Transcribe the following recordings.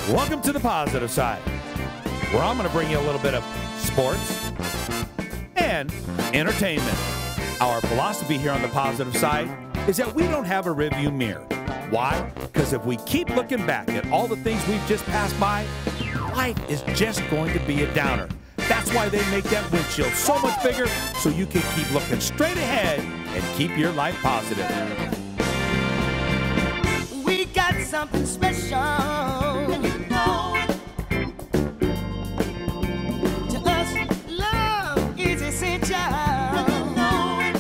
Welcome to the positive side, where I'm going to bring you a little bit of sports and entertainment. Our philosophy here on the positive side is that we don't have a review mirror. Why? Because if we keep looking back at all the things we've just passed by, life is just going to be a downer. That's why they make that windshield so much bigger, so you can keep looking straight ahead and keep your life positive. We got something special. You know it. To us, love is essential. You know it.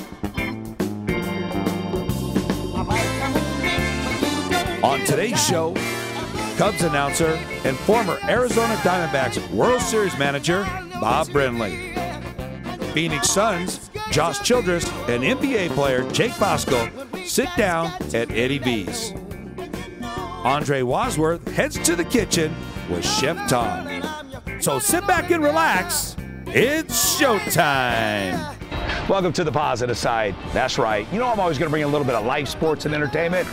I might come home when you don't. On today's show, Cubs announcer and former Arizona Diamondbacks World Series manager, Bob Brenly. Phoenix Suns, Josh Childress, and NBA player Jake Bosco sit down at Eddie V's. Andre Wadsworth heads to the kitchen with Chef Tom. So sit back and relax. It's showtime. Welcome to the positive side. That's right. You know, I'm always going to bring a little bit of life, sports, and entertainment.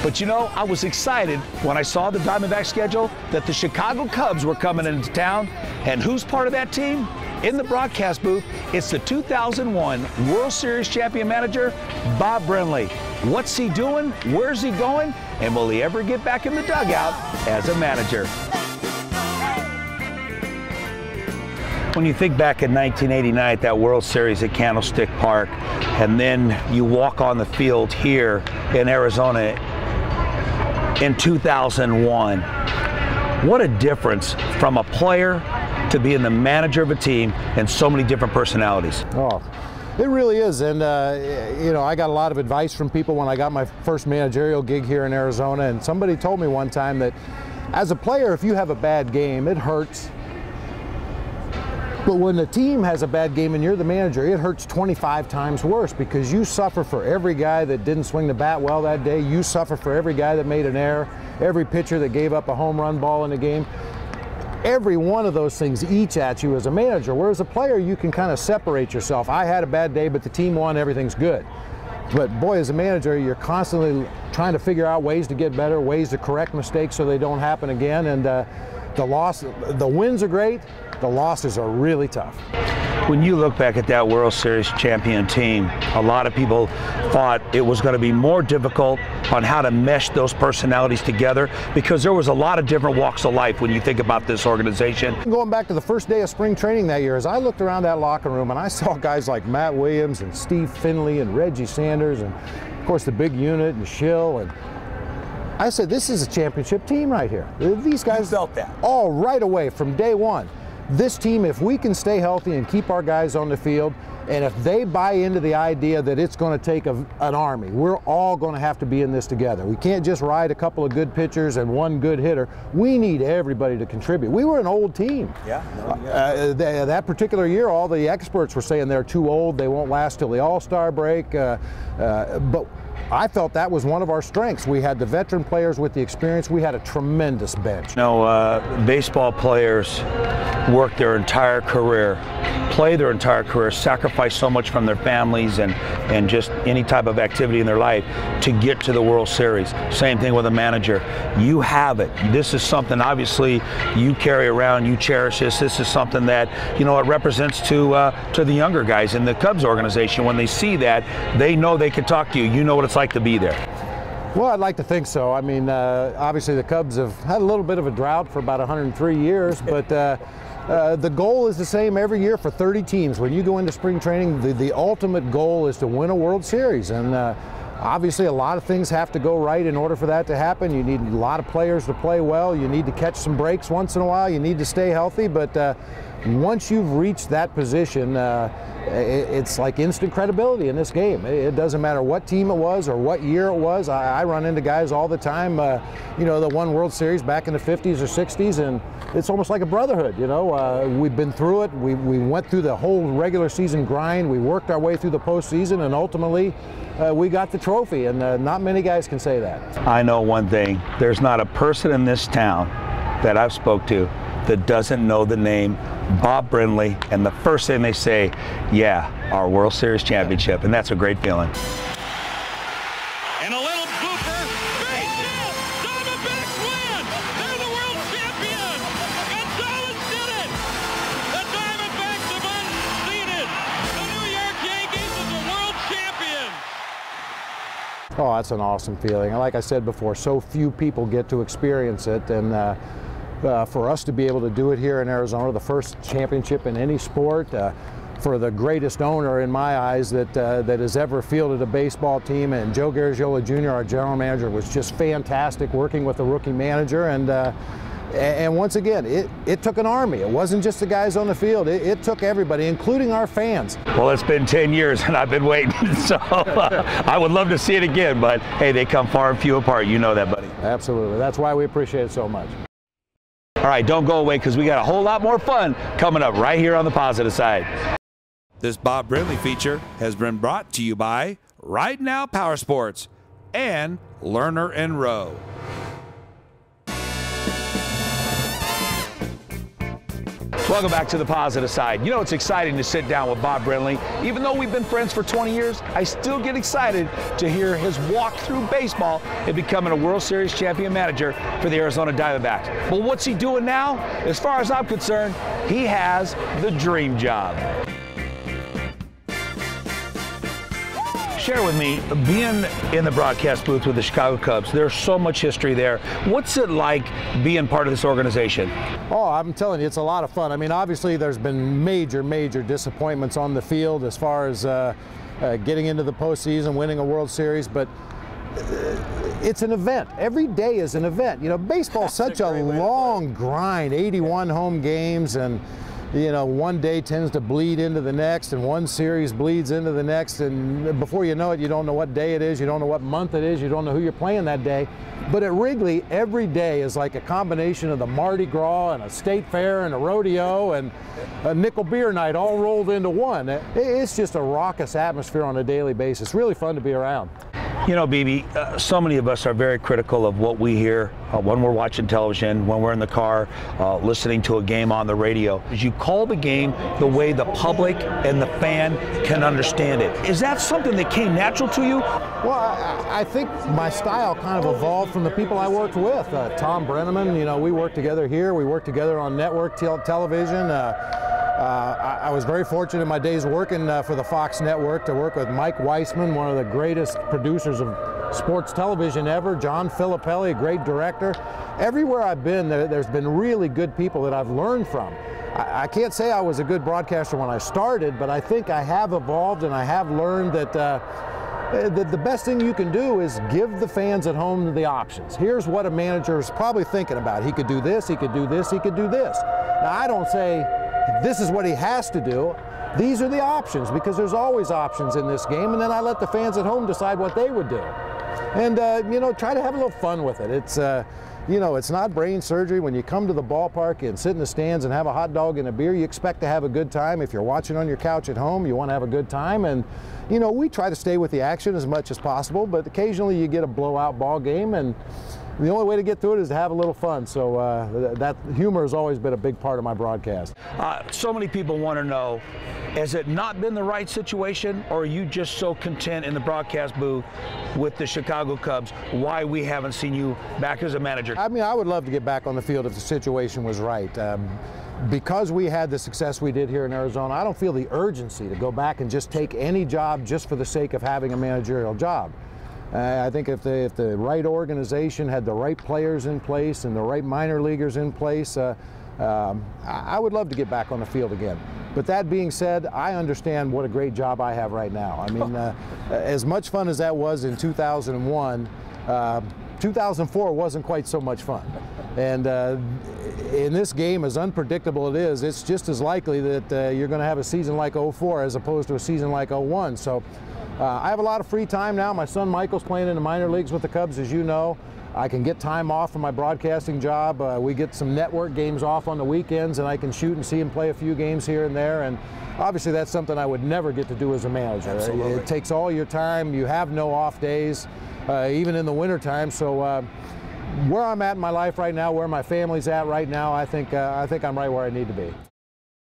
But you know, I was excited when I saw the Diamondback schedule that the Chicago Cubs were coming into town. And who's part of that team? In the broadcast booth, it's the 2001 World Series champion manager, Bob Brenly. What's he doing? Where's he going? And will he ever get back in the dugout as a manager? When you think back in 1989 at that World Series at Candlestick Park, and then you walk on the field here in Arizona in 2001, what a difference from a player to being the manager of a team and so many different personalities. Oh, it really is. And, you know, I got a lot of advice from people when I got my first managerial gig here in Arizona. And somebody told me one time that as a player, if you have a bad game, it hurts. But when the team has a bad game and you're the manager, it hurts 25 times worse because you suffer for every guy that didn't swing the bat well that day. You suffer for every guy that made an error, every pitcher that gave up a home run ball in the game. Every one of those things eats at you as a manager, whereas a player, you can kind of separate yourself. I had a bad day, but the team won, everything's good. But boy, as a manager, you're constantly trying to figure out ways to get better, ways to correct mistakes so they don't happen again. And the wins are great, the losses are really tough. When you look back at that World Series champion team, a lot of people thought it was going to be more difficult on how to mesh those personalities together because there was a lot of different walks of life when you think about this organization. Going back to the first day of spring training that year, as I looked around that locker room and I saw guys like Matt Williams and Steve Finley and Reggie Sanders and of course the big unit and Schill, and I said, this is a championship team right here. These guys felt that all right away from day one. This team, if we can stay healthy and keep our guys on the field, and if they buy into the idea that it's going to take an army, we're all going to have to be in this together. We can't just ride a couple of good pitchers and one good hitter. We need everybody to contribute. We were an old team. Yeah. That particular year, all the experts were saying they're too old, they won't last till the All-Star break. But I felt that was one of our strengths. We had the veteran players with the experience. We had a tremendous bench. You know, baseball players work their entire career, play their entire career, sacrifice so much from their families and just any type of activity in their life to get to the World Series. Same thing with a manager. You have it. This is something obviously you carry around, you cherish this. This is something that, you know, it represents to the younger guys in the Cubs organization. When they see that, they know they can talk to you. You know what it's like to be there. Well, I'd like to think so. I mean, obviously the Cubs have had a little bit of a drought for about 103 years, but the goal is the same every year for 30 teams. When you go into spring training, the ultimate goal is to win a World Series. And obviously a lot of things have to go right in order for that to happen. You need a lot of players to play well. You need to catch some breaks once in a while. You need to stay healthy. But once you've reached that position, it's like instant credibility in this game. It doesn't matter what team it was or what year it was. I run into guys all the time, you know, that won World Series back in the 50s or 60s, and it's almost like a brotherhood, you know. We've been through it. We went through the whole regular season grind. We worked our way through the postseason, and ultimately we got the trophy, and not many guys can say that. I know one thing. There's not a person in this town that I've spoke to that doesn't know the name Bob Brenly, and the first thing they say, yeah, our World Series championship, and that's a great feeling. And a little blooper, base hit, Diamondbacks win! They're the world champions! Oh, that's an awesome feeling. And like I said before, so few people get to experience it. And for us to be able to do it here in Arizona, the first championship in any sport, for the greatest owner in my eyes that has ever fielded a baseball team, and Joe Garagiola Jr., our general manager, was just fantastic working with the rookie manager. And once again, it took an army. It wasn't just the guys on the field. It took everybody, including our fans. Well, it's been 10 years and I've been waiting, so I would love to see it again, but hey, they come far and few apart. You know that, buddy. Absolutely. That's why we appreciate it so much. All right, don't go away, because we got a whole lot more fun coming up right here on the positive side. This Bob Brenly feature has been brought to you by Right Now Power Sports and Lerner and Rowe. Welcome back to the positive side. You know, it's exciting to sit down with Bob Brenly. Even though we've been friends for 20 years, I still get excited to hear his walk through baseball and becoming a World Series champion manager for the Arizona Diamondbacks. But what's he doing now? As far as I'm concerned, he has the dream job. Share with me, being in the broadcast booth with the Chicago Cubs, there's so much history there. What's it like being part of this organization? Oh, I'm telling you, it's a lot of fun. I mean, obviously there's been major disappointments on the field as far as getting into the postseason, winning a World Series, but it's an event. Every day is an event. You know, baseball's such a long grind, 81 home games, and you know, one day tends to bleed into the next, and one series bleeds into the next, and before you know it, you don't know what day it is, you don't know what month it is, you don't know who you're playing that day. But at Wrigley, every day is like a combination of the Mardi Gras and a state fair and a rodeo and a nickel beer night all rolled into one. It's just a raucous atmosphere on a daily basis. Really fun to be around. You know, BB, so many of us are very critical of what we hear when we're watching television, when we're in the car, listening to a game on the radio. You call the game the way the public and the fan can understand it. Is that something that came natural to you? Well, I think my style kind of evolved from the people I worked with. Tom Brenneman, you know, we worked together here. We worked together on network television. I was very fortunate in my days working for the Fox network to work with Mike Weissman, one of the greatest producers of sports television ever, John Filippelli, a great director. Everywhere I've been, there's been really good people that I've learned from. I can't say I was a good broadcaster when I started, but I think I have evolved and I have learned that the best thing you can do is give the fans at home the options. Here's what a manager is probably thinking about. He could do this, he could do this, he could do this. Now, I don't say this is what he has to do. These are the options, because there's always options in this game, and then I let the fans at home decide what they would do. And, you know, try to have a little fun with it. It's, you know, it's not brain surgery. When you come to the ballpark and sit in the stands and have a hot dog and a beer, you expect to have a good time. If you're watching on your couch at home, you want to have a good time. And, you know, we try to stay with the action as much as possible, but occasionally you get a blowout ball game, and the only way to get through it is to have a little fun. So that humor has always been a big part of my broadcast. So many people want to know, has it not been the right situation, or are you just so content in the broadcast booth with the Chicago Cubs, why we haven't seen you back as a manager? I mean, I would love to get back on the field if the situation was right. Because we had the success we did here in Arizona, I don't feel the urgency to go back and just take any job just for the sake of having a managerial job. I think if the right organization had the right players in place and the right minor leaguers in place, I would love to get back on the field again. But that being said, I understand what a great job I have right now. I mean, as much fun as that was in 2001, 2004 wasn't quite so much fun. And in this game, as unpredictable it is, it's just as likely that you're going to have a season like 04 as opposed to a season like 01. So I have a lot of free time now. My son Michael's playing in the minor leagues with the Cubs, as you know. I can get time off from my broadcasting job. We get some network games off on the weekends, and I can shoot and see him play a few games here and there. And obviously that's something I would never get to do as a manager. Absolutely. It takes all your time. You have no off days, even in the wintertime. So where I'm at in my life right now, where my family's at right now, I think I'm right where I need to be.